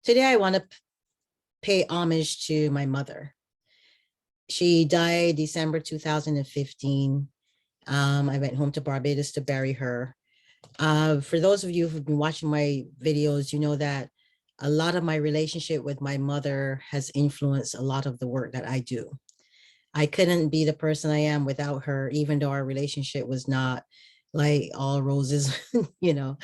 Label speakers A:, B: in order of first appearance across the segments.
A: Today, I want to pay homage to my mother. She died December 2015. I went home to Barbados to bury her. For those of you who've been watching my videos, you know that a lot of my relationship with my mother has influenced a lot of the work that I do. I couldn't be the person I am without her, even though our relationship was not like all roses. you know,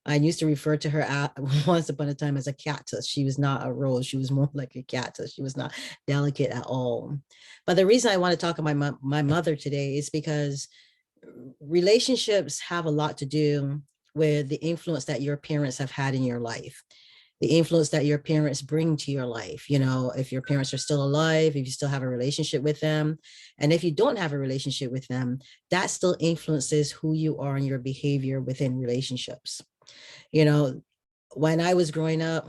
A: I used to refer to her once upon a time as a cactus. She was not a rose. She was more like a cactus. She was not delicate at all. But the reason I want to talk about my mother today is because relationships have a lot to do with the influence that your parents have had in your life, the influence that your parents bring to your life. You know, if your parents are still alive, if you still have a relationship with them, and if you don't have a relationship with them, that still influences who you are and your behavior within relationships. You know, when I was growing up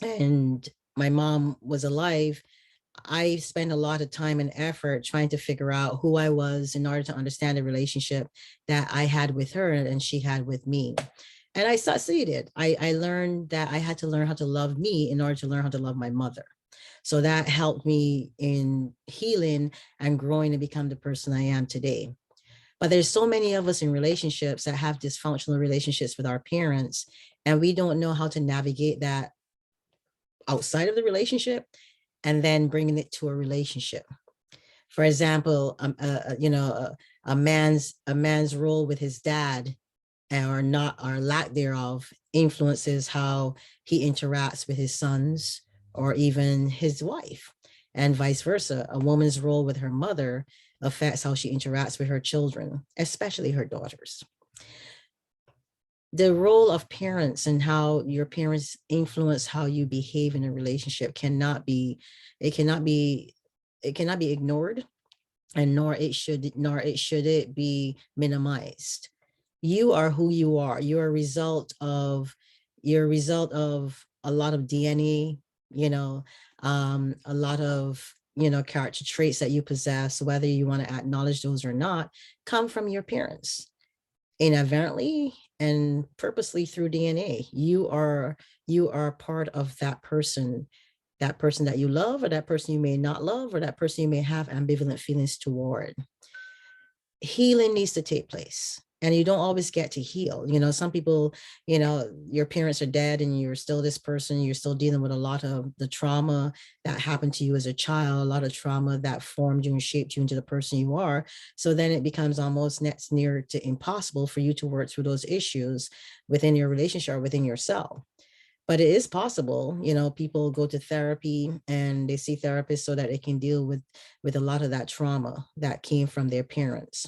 A: and my mom was alive, I spent a lot of time and effort trying to figure out who I was in order to understand the relationship that I had with her and she had with me. And I succeeded. I learned that I had to learn how to love me in order to learn how to love my mother. So that helped me in healing and growing to become the person I am today. But there's so many of us in relationships that have dysfunctional relationships with our parents, and we don't know how to navigate that outside of the relationship and then bringing it to a relationship. For example, a man's role with his dad, or not, or lack thereof, influences how he interacts with his sons or even his wife, and vice versa. A woman's role with her mother affects how she interacts with her children, especially her daughters. The role of parents and how your parents influence how you behave in a relationship it cannot be it cannot be ignored, and nor it should it be minimized. You are who you are. You're a result of a lot of DNA, you know, a lot of character traits that you possess, whether you want to acknowledge those or not, come from your parents inadvertently and purposely through DNA. You are part of that person that you love, or that person you may not love, or that person you may have ambivalent feelings toward. Healing needs to take place. And you don't always get to heal. Some people, your parents are dead and you're still this person, you're still dealing with a lot of the trauma that happened to you as a child, a lot of trauma that formed you and shaped you into the person you are. So then it becomes almost next near to impossible for you to work through those issues within your relationship or within yourself. But it is possible. People go to therapy and they see therapists so that they can deal with a lot of that trauma that came from their parents.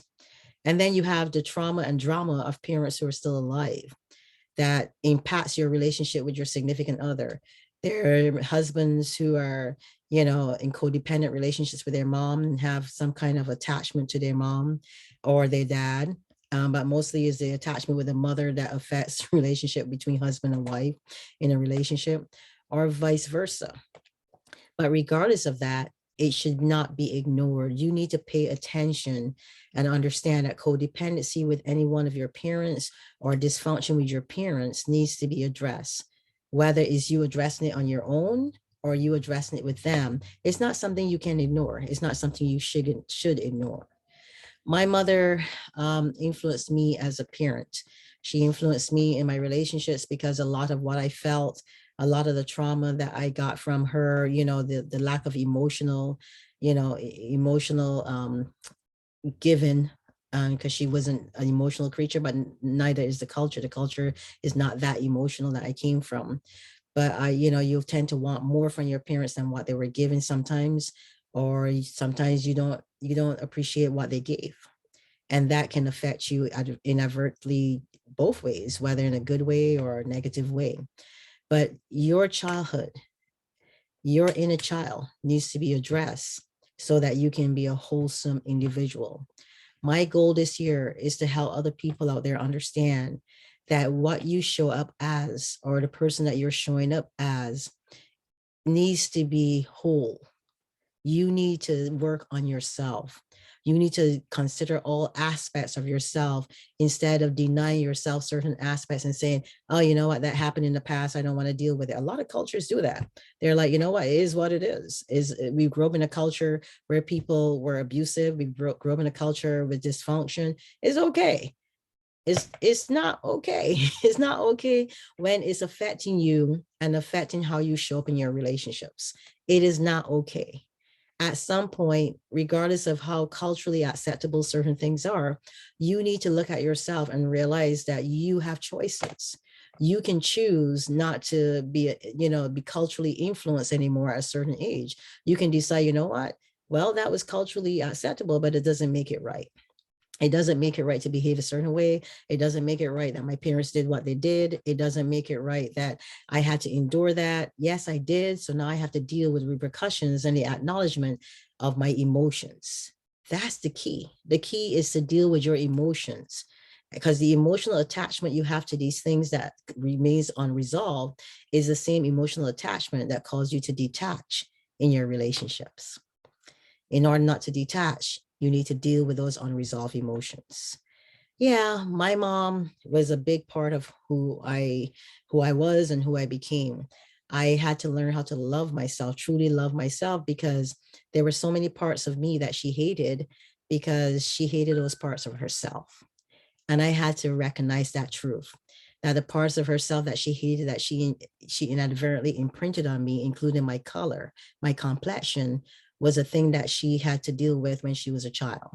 A: And then you have the trauma and drama of parents who are still alive that impacts your relationship with your significant other. There are husbands who are, in codependent relationships with their mom and have some kind of attachment to their mom or their dad. But mostly is the attachment with a mother that affects relationship between husband and wife in a relationship, or vice versa. But regardless of that, it should not be ignored. You need to pay attention and understand that codependency with any one of your parents or dysfunction with your parents needs to be addressed. Whether it's you addressing it on your own or you addressing it with them, it's not something you can ignore. It's not something you should ignore. My mother influenced me as a parent. She influenced me in my relationships because a lot of what I felt, a lot of the trauma that I got from her, the lack of emotional given, because she wasn't an emotional creature, but neither is the culture. The culture is not that emotional that I came from. But you tend to want more from your parents than what they were given sometimes, or sometimes you don't appreciate what they gave, and that can affect you inadvertently both ways, whether in a good way or a negative way. But your childhood, your inner child needs to be addressed so that you can be a wholesome individual. My goal this year is to help other people out there understand that what you show up as, or the person that you're showing up as, needs to be whole. You need to work on yourself. You need to consider all aspects of yourself instead of denying yourself certain aspects and saying, oh, you know what, that happened in the past, I don't want to deal with it. A lot of cultures do that. They're like, you know what, it is what it is we grew up in a culture where people were abusive. We grew up in a culture with dysfunction. It's okay. It's not okay. It's not okay when it's affecting you and affecting how you show up in your relationships. It is not okay. At some point, regardless of how culturally acceptable certain things are, you need to look at yourself and realize that you have choices. You can choose not to be, be culturally influenced anymore at a certain age. You can decide, you know what? Well, that was culturally acceptable, but it doesn't make it right. It doesn't make it right to behave a certain way. It doesn't make it right that my parents did what they did. It doesn't make it right that I had to endure that. Yes, I did. So now I have to deal with repercussions and the acknowledgement of my emotions. That's the key. The key is to deal with your emotions, because the emotional attachment you have to these things that remains unresolved is the same emotional attachment that caused you to detach in your relationships. In order not to detach, you need to deal with those unresolved emotions. Yeah, my mom was a big part of who I was and who I became. I had to learn how to love myself, truly love myself, because there were so many parts of me that she hated, because she hated those parts of herself. And I had to recognize that truth. Now, the parts of herself that she hated, that she inadvertently imprinted on me, including my color, my complexion, was a thing that she had to deal with when she was a child.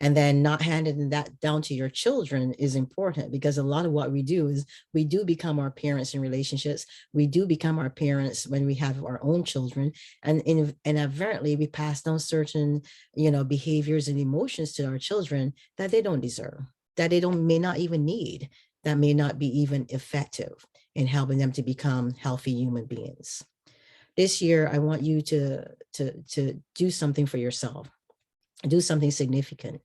A: And then not handing that down to your children is important, because a lot of what we do is we do become our parents in relationships. We do become our parents when we have our own children, and inadvertently we pass down certain, behaviors and emotions to our children that they don't deserve, that they don't may not even need, that may not be even effective in helping them to become healthy human beings. This year, I want you to do something for yourself, do something significant.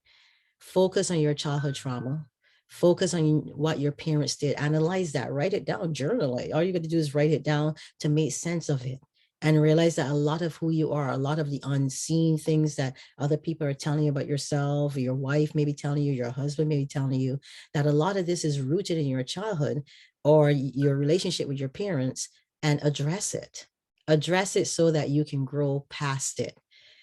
A: Focus on your childhood trauma. Focus on what your parents did. Analyze that. Write it down. Journal it. All you got to do is write it down to make sense of it, and realize that a lot of who you are, a lot of the unseen things that other people are telling you about yourself, your wife may be telling you, your husband may be telling you, that a lot of this is rooted in your childhood or your relationship with your parents. And address it. Address it so that you can grow past it,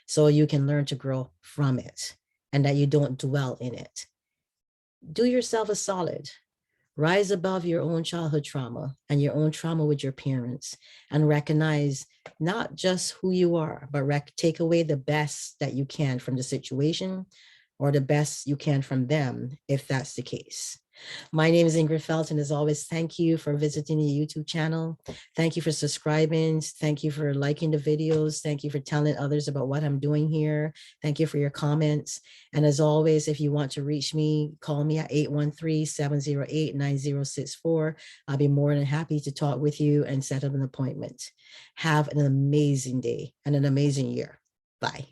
A: so you can learn to grow from it, and that you don't dwell in it. Do yourself a solid. Rise above your own childhood trauma and your own trauma with your parents, and recognize not just who you are, but take away the best that you can from the situation, or the best you can from them, if that's the case. My name is Ingrid Felton. As always, thank you for visiting the YouTube channel. Thank you for subscribing. Thank you for liking the videos. Thank you for telling others about what I'm doing here. Thank you for your comments. And as always, if you want to reach me, call me at 813-708-9064. I'll be more than happy to talk with you and set up an appointment. Have an amazing day and an amazing year. Bye.